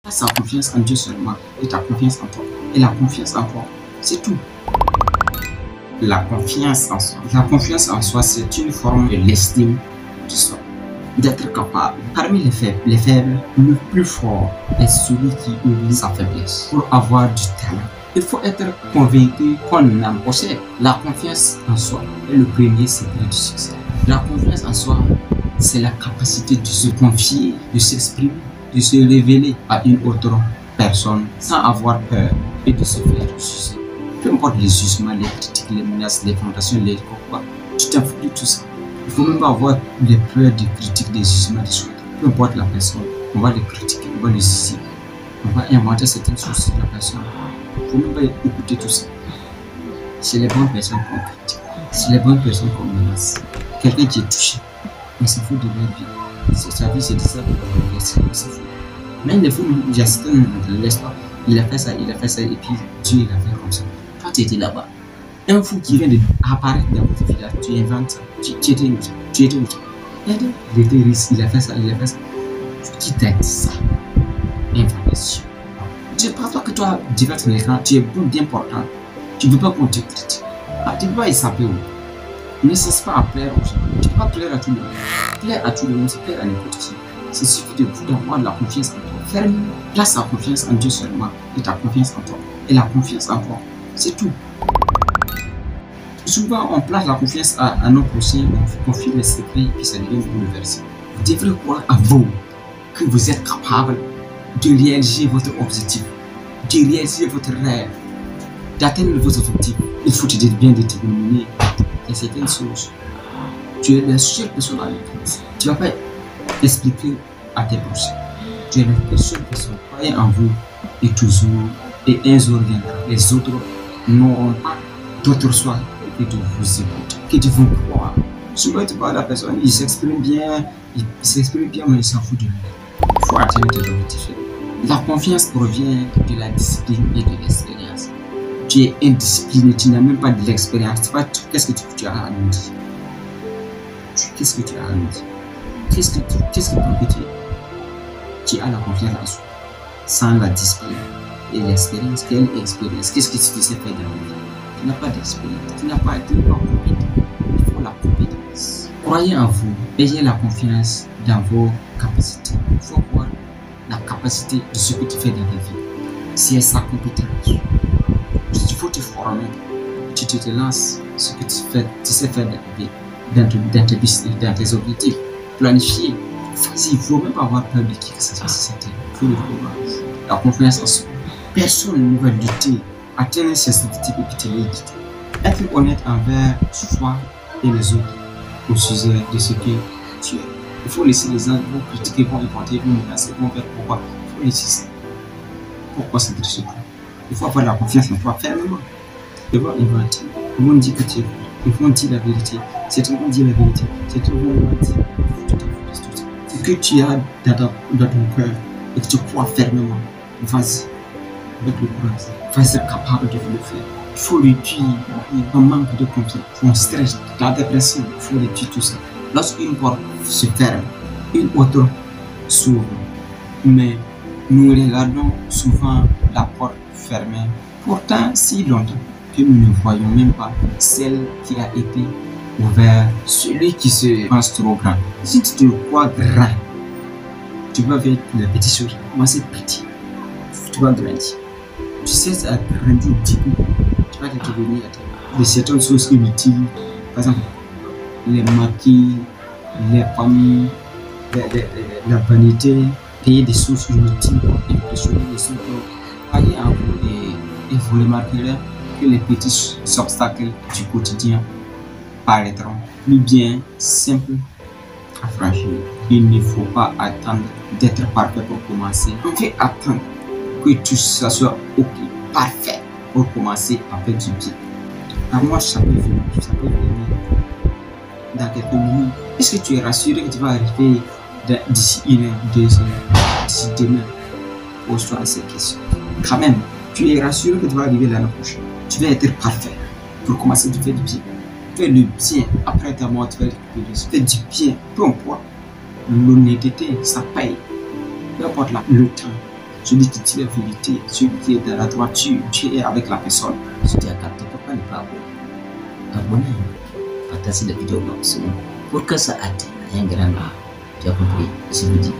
Sa confiance en Dieu seulement et ta confiance en toi. Et la confiance en toi, c'est tout. La confiance en soi. La confiance en soi, c'est une forme de l'estime de soi. D'être capable. Parmi les faibles, le plus fort est celui qui oublie sa faiblesse pour avoir du talent. Il faut être convaincu qu'on en possède. La confiance en soi est le premier secret du succès. La confiance en soi, c'est la capacité de se confier, de s'exprimer, de se révéler à une autre personne sans avoir peur et de se faire juger. Peu importe les jugements, les critiques, les menaces, les fondations, les combats, tu t'en fous de tout ça. Il ne faut même pas avoir les peurs des critiques, des jugements, des choses. Peu importe la personne, on va les critiquer, on va les juger. On va inventer certaines choses sur la personne. Il ne faut même pas écouter tout ça. C'est les bonnes personnes qu'on critique. C'est les bonnes personnes qu'on menace. Quelqu'un qui est touché, on s'en fout de leur vie. Sa vie, c'est ça qu'on laisse. On s'en fout. Même des fois, il y a certains ne le laissent pas. Il a fait ça, et puis Dieu il a fait comme ça. Toi, tu étais là-bas. Un fou qui vient d'apparaître dans votre village, tu inventes ça. Tu étais où? Tu étais où? Il était riche, il a fait ça, Qui t'a dit ça? Information. Tu ne penses pas que toi, Dieu va te dire, tu es bon, bien portant. Tu ne veux pas qu'on te critique. Tu ne peux pas échapper où? Ne cesse pas à plaire aux gens. Tu ne peux pas plaire à tout le monde. Plaire à tout le monde, c'est plaire à n'importe qui. C'est suffit de vous d'avoir la confiance en toi. Ferme, place la confiance en Dieu seulement et ta confiance en toi. Et la confiance en toi, c'est tout. Souvent, on place la confiance à nos prochains, on confie les secrets et puis ça devient bouleversant. Vous devrez croire à vous que vous êtes capable de réaliser votre objectif, de réaliser votre rêve, d'atteindre vos objectifs. Il faut te dire bien déterminer dans certaines choses. Tu es la seule personne à l'église. Tu ne vas pas expliquer à tes prochains. Tu es la seule personne. Croyez en vous et toujours. Et un jour viendra. Les autres n'auront pas d'autre choix que de vous écouter, que de vous croire. Souvent, tu vois la personne, il s'exprime bien, mais il s'en fout de lui. Il faut atteindre tes objectifs. La confiance provient de la discipline et de l'expérience. Tu es indiscipliné, tu n'as même pas de l'expérience. Qu'est-ce que tu as à nous dire? Qu'est-ce que tu as à nous dire? Qu'est-ce que tu as la confiance en soi sans la discipline et l'expérience? Quelle expérience? Qu'est-ce que tu sais faire dans la vie? Tu n'as pas d'expérience, tu n'as pas compétence. Il faut la compétence. Croyez en vous, ayez la confiance dans vos capacités. Il faut voir la capacité de ce que tu fais dans la vie. C'est sa compétence. Il faut te former. Tu te lances ce que tu sais faire dans tes business, dans tes objectifs. Planifier. Il ne faut même pas avoir peur de qui que ce soit. Il faut le vouloir. La confiance en soi. Personne ne va lutter. Atteindre ses objectifs et puis te les guider. Être honnête envers soi et les autres au sujet de ce que tu es. Il faut laisser les gens vous critiquer, vous inventer, vous menacer, vous faire pourquoi. Il faut laisser ça. Pourquoi c'est de ce point? Il faut avoir la confiance en toi fermement. Ils vont inventer. Ils vont dire que tu es vrai. Ils vont dire la vérité. C'est toi qui vont dire la vérité. C'est toi qui vont dire. Ce que tu as dans ton cœur et que tu crois fermement, vas-y. Avec le courage, vas être capable de le faire. Il faut réduire un manque de confiance, un stress, la dépression, il faut réduire tout ça. Lorsqu'une porte se ferme, une autre s'ouvre. Mais nous regardons souvent la porte fermée, pourtant si longtemps que nous ne voyons même pas celle qui a été ouverte. Celui qui se pense trop grand. Si tu te crois grand, tu vas faire les petites choses, commencer petit, tu vas grandir. Tu sais, à grandir du coup, tu vas te devenir de certaines choses inutiles. Par exemple, les maquis, les familles, la vanité, payer des choses inutiles pour impressionner les autres. Croyez en vous et vous remarquerez que les petits obstacles du quotidien paraîtront plus bien simples à franchir. Il ne faut pas attendre d'être parfait pour commencer. On fait attendre que tout ça soit ok, parfait pour commencer à faire du bien. À moi, ça peut venir dans quelques minutes. Est-ce que tu es rassuré que tu vas arriver d'ici 1 heure, 2 heures, d'ici demain? Pose-toi ces questions. Quand même, tu es rassuré que tu vas arriver l'année prochaine. Tu vas être parfait pour commencer à faire du bien. Fais le bien après ta mort, tu vas récupérer. Fais du bien, peu importe. L'honnêteté, ça paye. Peu importe le temps. celui qui dit la vérité, celui qui est dans la droiture, tu es avec la personne. Si tu as capté, pourquoi ne pas abonnez-vous, partagez la vidéo au maximum pour que ça atteigne un grand art. Tu as compris, je vous dis.